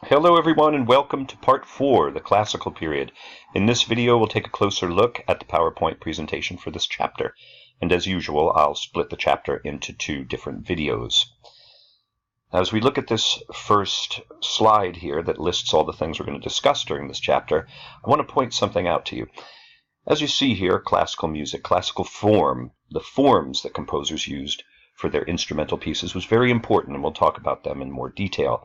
Hello everyone and welcome to part 4, the classical period. In this video we'll take a closer look at the PowerPoint presentation for this chapter. And as usual, I'll split the chapter into 2 different videos. As we look at this first slide here that lists all the things we're going to discuss during this chapter, I want to point something out to you. As you see here, classical music, classical form, the forms that composers used for their instrumental pieces was very important, and we'll talk about them in more detail.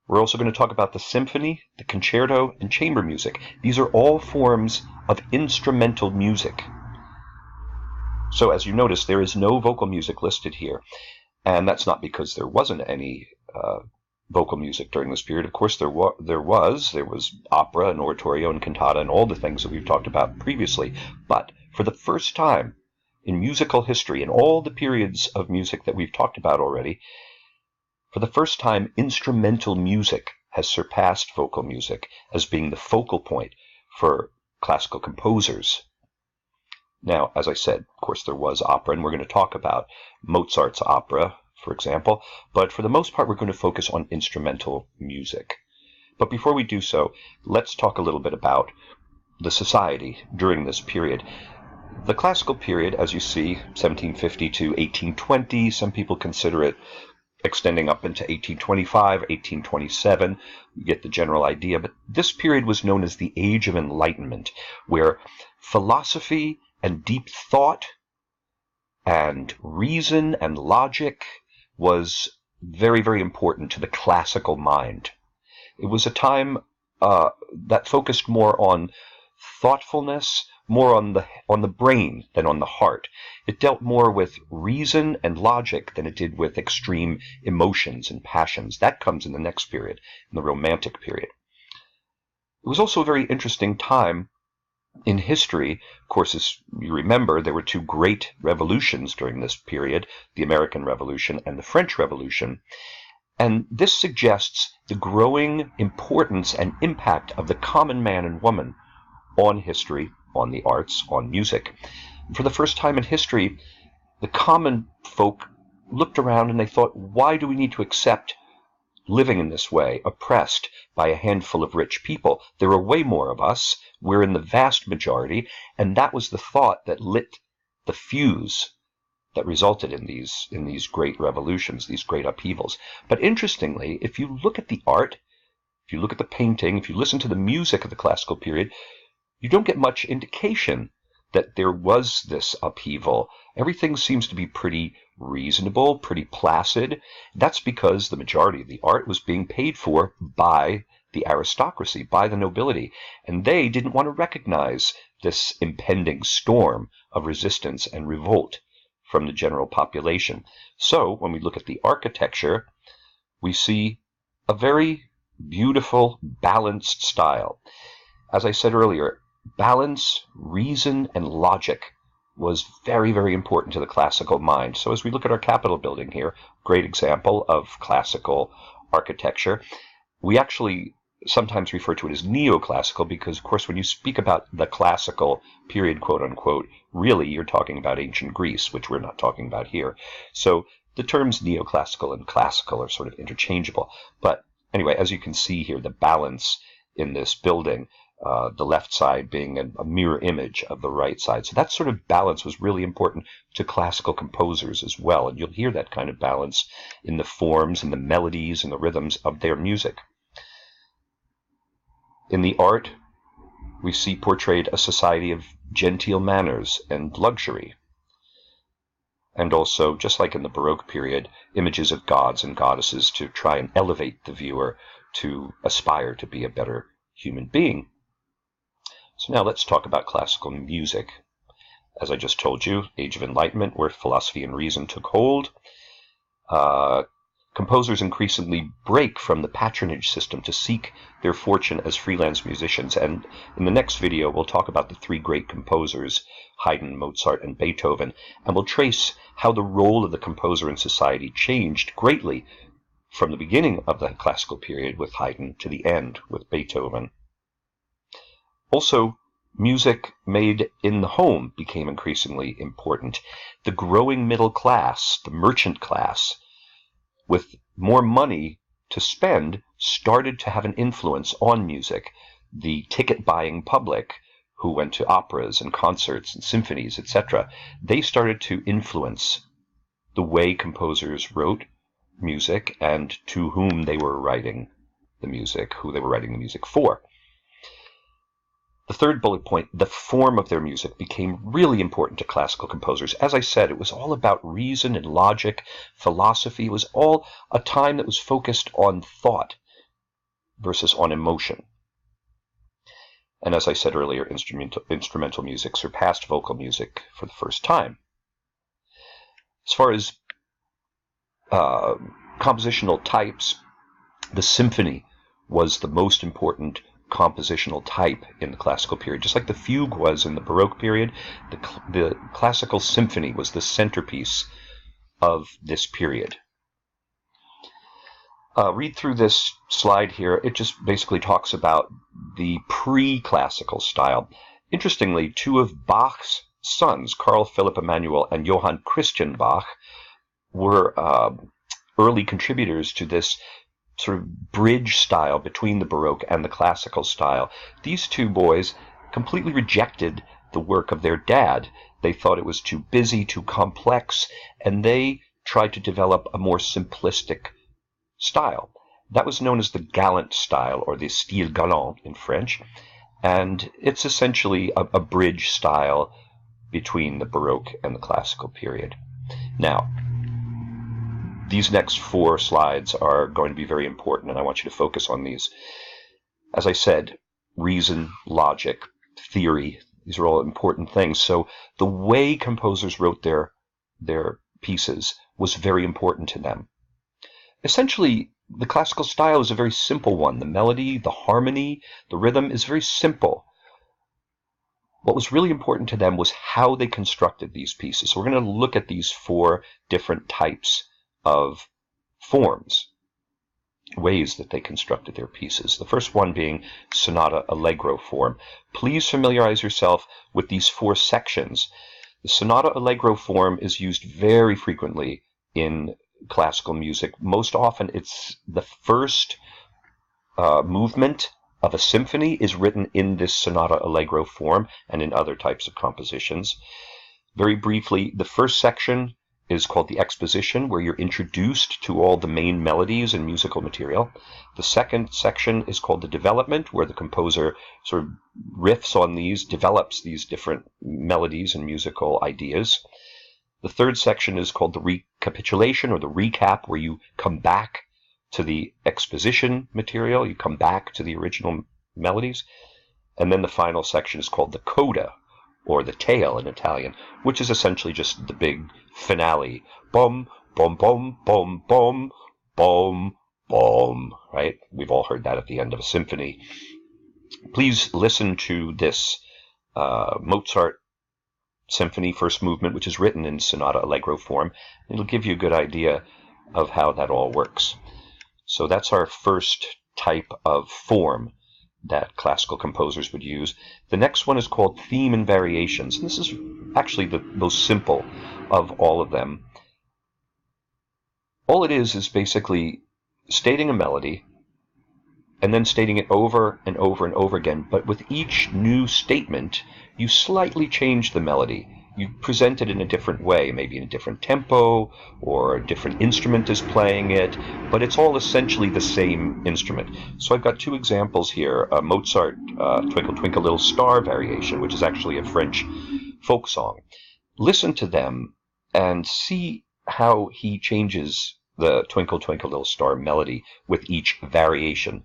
We're also going to talk about the symphony, the concerto, and chamber music. These are all forms of instrumental music. So as you notice, there is no vocal music listed here. And that's not because there wasn't any vocal music during this period. Of course, there was opera and oratorio and cantata and all the things that we've talked about previously. But for the first time in musical history, in all the periods of music that we've talked about already, for the first time, instrumental music has surpassed vocal music as being the focal point for classical composers. Now, as I said, of course, there was opera, and we're going to talk about Mozart's opera, for example, but for the most part, we're going to focus on instrumental music. But before we do so, let's talk a little bit about the society during this period. The classical period, as you see, 1750 to 1820, some people consider it extending up into 1825, 1827, you get the general idea. But this period was known as the Age of Enlightenment, where philosophy and deep thought and reason and logic was very, very important to the classical mind. It was a time that focused more on thoughtfulness, more on the brain than on the heart. It dealt more with reason and logic than it did with extreme emotions and passions. That comes in the next period, in the Romantic period. It was also a very interesting time in history. Of course, as you remember, there were 2 great revolutions during this period, the American Revolution and the French Revolution. And this suggests the growing importance and impact of the common man and woman on history, on the arts, on music. For the first time in history, the common folk looked around and they thought, why do we need to accept living in this way, oppressed by a handful of rich people? There are way more of us. We're in the vast majority. And that was the thought that lit the fuse that resulted in these great revolutions, these great upheavals. But interestingly, if you look at the art, if you look at the painting, if you listen to the music of the classical period, you don't get much indication that there was this upheaval. Everything seems to be pretty reasonable, pretty placid. That's because the majority of the art was being paid for by the aristocracy, by the nobility, and they didn't want to recognize this impending storm of resistance and revolt from the general population. So when we look at the architecture, we see a very beautiful, balanced style. As I said earlier, balance, reason, and logic was very, very important to the classical mind. So as we look at our Capitol building here, great example of classical architecture, we actually sometimes refer to it as neoclassical because, of course, when you speak about the classical period, quote unquote, really you're talking about ancient Greece, which we're not talking about here. So the terms neoclassical and classical are sort of interchangeable. But anyway, as you can see here, the balance in this building, the left side being a mirror image of the right side. So that sort of balance was really important to classical composers as well. And you'll hear that kind of balance in the forms and the melodies and the rhythms of their music. In the art, we see portrayed a society of genteel manners and luxury. And also, just like in the Baroque period, images of gods and goddesses to try and elevate the viewer to aspire to be a better human being. So now let's talk about classical music. As I just told you, Age of Enlightenment, where philosophy and reason took hold. Composers increasingly break from the patronage system to seek their fortune as freelance musicians. And in the next video, we'll talk about the 3 great composers, Haydn, Mozart, and Beethoven. And we'll trace how the role of the composer in society changed greatly from the beginning of the classical period with Haydn to the end with Beethoven. Also, music made in the home became increasingly important. The growing middle class, the merchant class, with more money to spend, started to have an influence on music. The ticket-buying public, who went to operas and concerts and symphonies, etc., they started to influence the way composers wrote music and to whom they were writing the music, who they were writing the music for. The third bullet point, the form of their music, became really important to classical composers. As I said, it was all about reason and logic, philosophy. It was all a time that was focused on thought versus on emotion. And as I said earlier, instrumental music surpassed vocal music for the first time. As far as compositional types, the symphony was the most important compositional type in the classical period. Just like the fugue was in the Baroque period, the classical symphony was the centerpiece of this period. Read through this slide here. It just basically talks about the pre-classical style. Interestingly, two of Bach's sons, Carl Philipp Emanuel and Johann Christian Bach, were early contributors to this sort of bridge style between the Baroque and the classical style. These two boys completely rejected the work of their dad. They thought it was too busy, too complex, and they tried to develop a more simplistic style. That was known as the Galant style, or the style galant in French, and it's essentially a bridge style between the Baroque and the classical period. Now, these next 4 slides are going to be very important, and I want you to focus on these. As I said, reason, logic, theory, these are all important things. So the way composers wrote their pieces was very important to them. Essentially, the classical style is a very simple one. The melody, the harmony, the rhythm is very simple. What was really important to them was how they constructed these pieces. So we're going to look at these 4 different types of forms, ways that they constructed their pieces. The first one being sonata allegro form. Please familiarize yourself with these 4 sections. The sonata allegro form is used very frequently in classical music. Most often it's the first movement of a symphony is written in this sonata allegro form and in other types of compositions. Very briefly, the first section is called the exposition, where you're introduced to all the main melodies and musical material. The second section is called the development, where the composer sort of riffs on these, develops these different melodies and musical ideas. The third section is called the recapitulation, or the recap, where you come back to the exposition material, you come back to the original melodies. And then the final section is called the coda, or the tail in Italian, which is essentially just the big finale. Bum, bum, bum, bum, bum, bum, bum, right? We've all heard that at the end of a symphony. Please listen to this Mozart symphony first movement, which is written in sonata allegro form. It'll give you a good idea of how that all works. So that's our first type of form that classical composers would use. The next one is called theme and variations. And this is actually the most simple of all of them. All it is basically stating a melody and then stating it over and over and over again. But with each new statement, you slightly change the melody. You present it in a different way, maybe in a different tempo, or a different instrument is playing it, but it's all essentially the same instrument. So I've got 2 examples here. Mozart, Twinkle Twinkle Little Star variation, which is actually a French folk song. Listen to them and see how he changes the Twinkle Twinkle Little Star melody with each variation.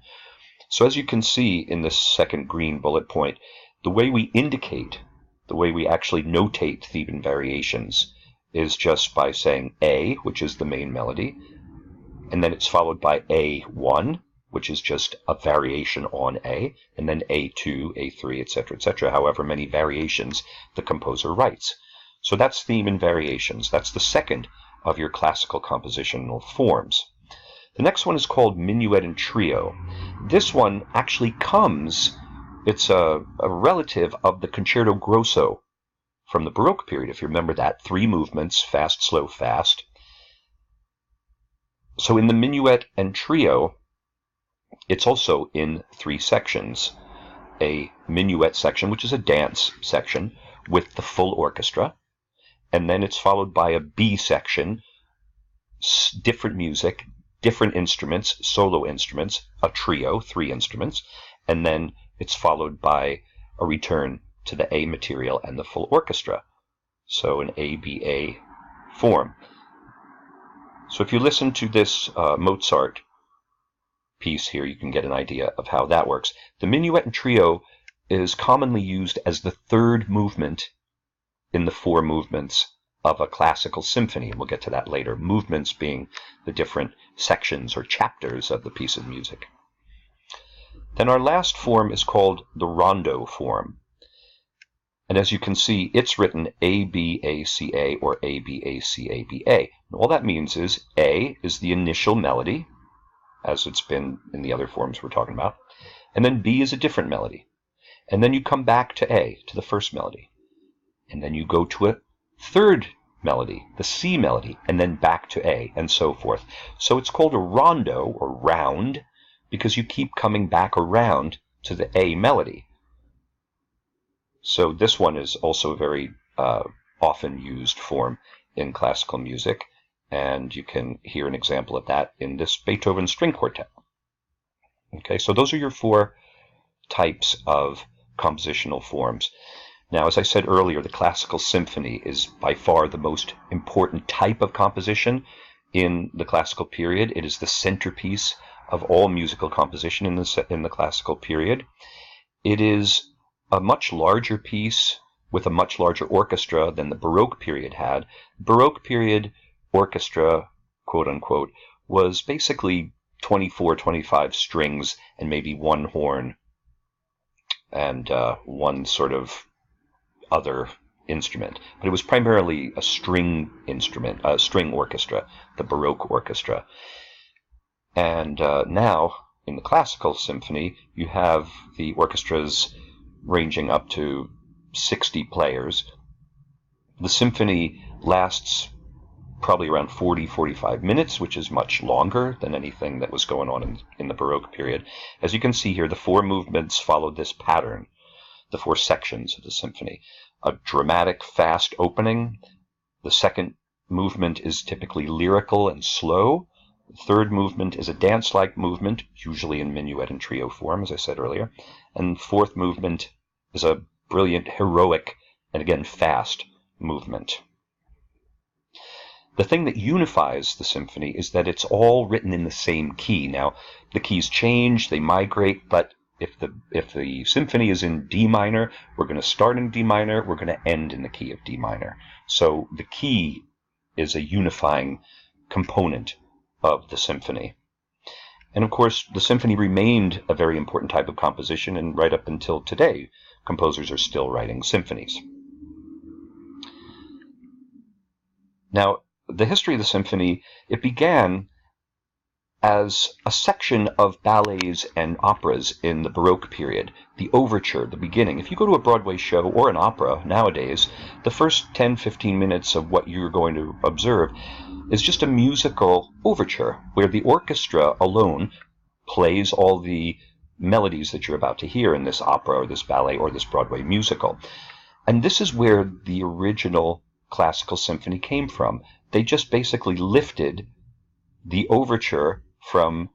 So as you can see in this second green bullet point, the way we indicate, the way we actually notate theme and variations is just by saying A, which is the main melody, and then it's followed by A1, which is just a variation on A, and then A2, A3, etc., however many variations the composer writes. So that's theme and variations. That's the second of your classical compositional forms. The next one is called minuet and trio. This one actually comes, it's a relative of the concerto grosso from the Baroque period, if you remember that. 3 movements, fast, slow, fast. So in the minuet and trio, It's also in 3 sections. A minuet section, which is a dance section with the full orchestra, and then it's followed by a B section, different music, different instruments, solo instruments, a trio, 3 instruments, and then it's followed by a return to the A material and the full orchestra. So an ABA form. So if you listen to this Mozart piece here, you can get an idea of how that works. The minuet and trio is commonly used as the 3rd movement in the 4 movements of a classical symphony, and we'll get to that later. Movements being the different sections or chapters of the piece of music. Then our last form is called the rondo form. And as you can see, it's written A-B-A-C-A or A-B-A-C-A-B-A. All that means is A is the initial melody, as it's been in the other forms we're talking about, and then B is a different melody. And then you come back to A, to the first melody. And then you go to a 3rd melody, the C melody, and then back to A, and so forth. So it's called a rondo, or round, because you keep coming back around to the A melody. So this one is also a very often used form in classical music, and you can hear an example of that in this Beethoven String Quartet. Okay, so those are your 4 types of compositional forms. Now, as I said earlier, the classical symphony is by far the most important type of composition in the classical period. It is the centerpiece of all musical composition in the classical period. It is a much larger piece with a much larger orchestra than the Baroque period had. Baroque period orchestra, quote unquote, was basically 24, 25 strings and maybe 1 horn and 1 sort of other instrument. But it was primarily a string instrument, a string orchestra, the Baroque orchestra. And now, in the classical symphony, you have the orchestras ranging up to 60 players. The symphony lasts probably around 40-45 minutes, which is much longer than anything that was going on in the Baroque period. As you can see here, the 4 movements followed this pattern, the 4 sections of the symphony. A dramatic, fast opening. The 2nd movement is typically lyrical and slow. The 3rd movement is a dance-like movement, usually in minuet and trio form, as I said earlier. And 4th movement is a brilliant, heroic, and again, fast movement. The thing that unifies the symphony is that it's all written in the same key. Now, the keys change, they migrate, but if the symphony is in D minor, we're going to start in D minor, we're going to end in the key of D minor. So the key is a unifying component of the symphony. And of course, the symphony remained a very important type of composition, and right up until today, composers are still writing symphonies. Now, the history of the symphony, it began as a section of ballets and operas in the Baroque period. The overture, the beginning. If you go to a Broadway show or an opera nowadays, the first 10-15 minutes of what you're going to observe is just a musical overture where the orchestra alone plays all the melodies that you're about to hear in this opera or this ballet or this Broadway musical. And this is where the original classical symphony came from. They just basically lifted the overture from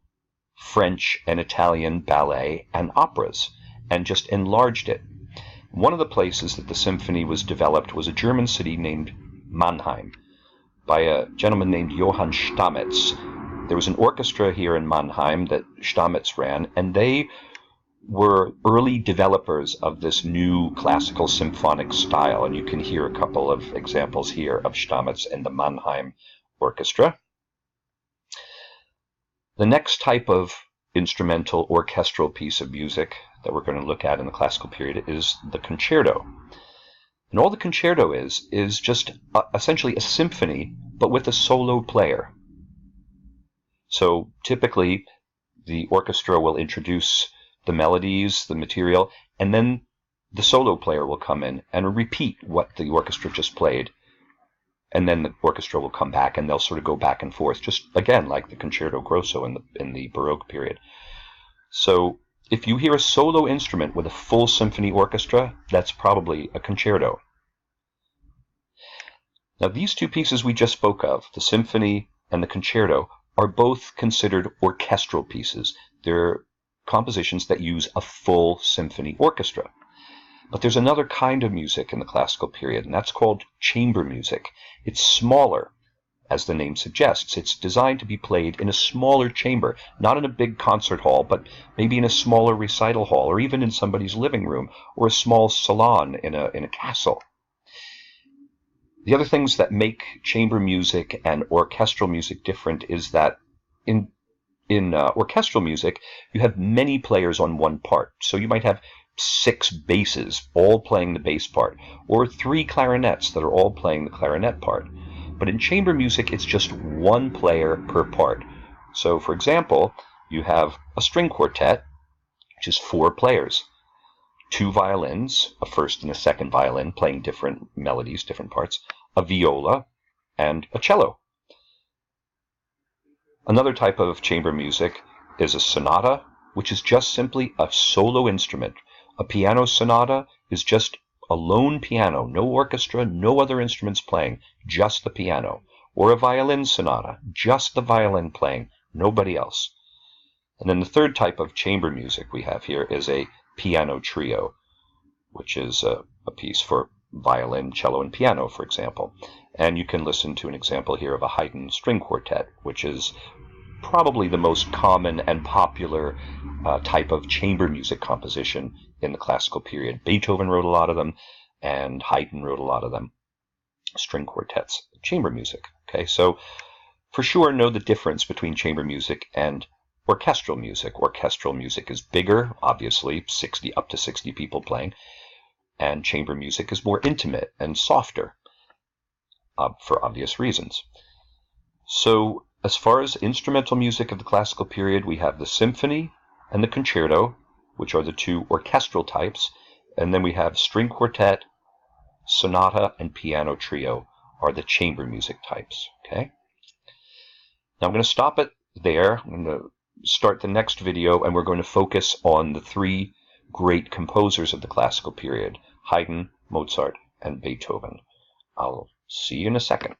French and Italian ballet and operas and just enlarged it. One of the places that the symphony was developed was a German city named Mannheim by a gentleman named Johann Stamitz. There was an orchestra here in Mannheim that Stamitz ran, and they were early developers of this new classical symphonic style, and you can hear a couple of examples here of Stamitz and the Mannheim Orchestra. The next type of instrumental orchestral piece of music that we're going to look at in the classical period is the concerto. And all the concerto is just essentially a symphony, but with a solo player. So typically, the orchestra will introduce the melodies, the material, and then the solo player will come in and repeat what the orchestra just played. And then the orchestra will come back and they'll sort of go back and forth, just again like the Concerto Grosso in the Baroque period. So if you hear a solo instrument with a full symphony orchestra, that's probably a concerto. Now, these two pieces we just spoke of, the symphony and the concerto, are both considered orchestral pieces. They're compositions that use a full symphony orchestra. But there's another kind of music in the classical period, and that's called chamber music. It's smaller, as the name suggests. It's designed to be played in a smaller chamber, not in a big concert hall, but maybe in a smaller recital hall, or even in somebody's living room, or a small salon in a castle. The other things that make chamber music and orchestral music different is that in orchestral music, you have many players on one part. So you might have 6 basses all playing the bass part, or 3 clarinets that are all playing the clarinet part. But in chamber music, it's just one player per part. So, for example, you have a string quartet, which is 4 players. 2 violins, a first and a second violin playing different melodies, different parts, a viola, and a cello. Another type of chamber music is a sonata, which is just simply a solo instrument. A piano sonata is just a lone piano, no orchestra, no other instruments playing, just the piano. Or a violin sonata, just the violin playing, nobody else. And then the third type of chamber music we have here is a piano trio, which is a piece for violin, cello, and piano, for example. And you can listen to an example here of a Haydn string quartet, which is probably the most common and popular type of chamber music composition in the classical period. Beethoven wrote a lot of them, and Haydn wrote a lot of them. String quartets, chamber music. Okay, so for sure know the difference between chamber music and orchestral music. Orchestral music is bigger, obviously, up to 60 people playing, and chamber music is more intimate and softer, for obvious reasons. So, as far as instrumental music of the classical period, we have the symphony and the concerto, which are the 2 orchestral types, and then we have string quartet, sonata, and piano trio are the chamber music types. Okay. Now I'm going to stop it there. I'm going to start the next video, and we're going to focus on the 3 great composers of the classical period: Haydn, Mozart, and Beethoven. I'll see you in a second.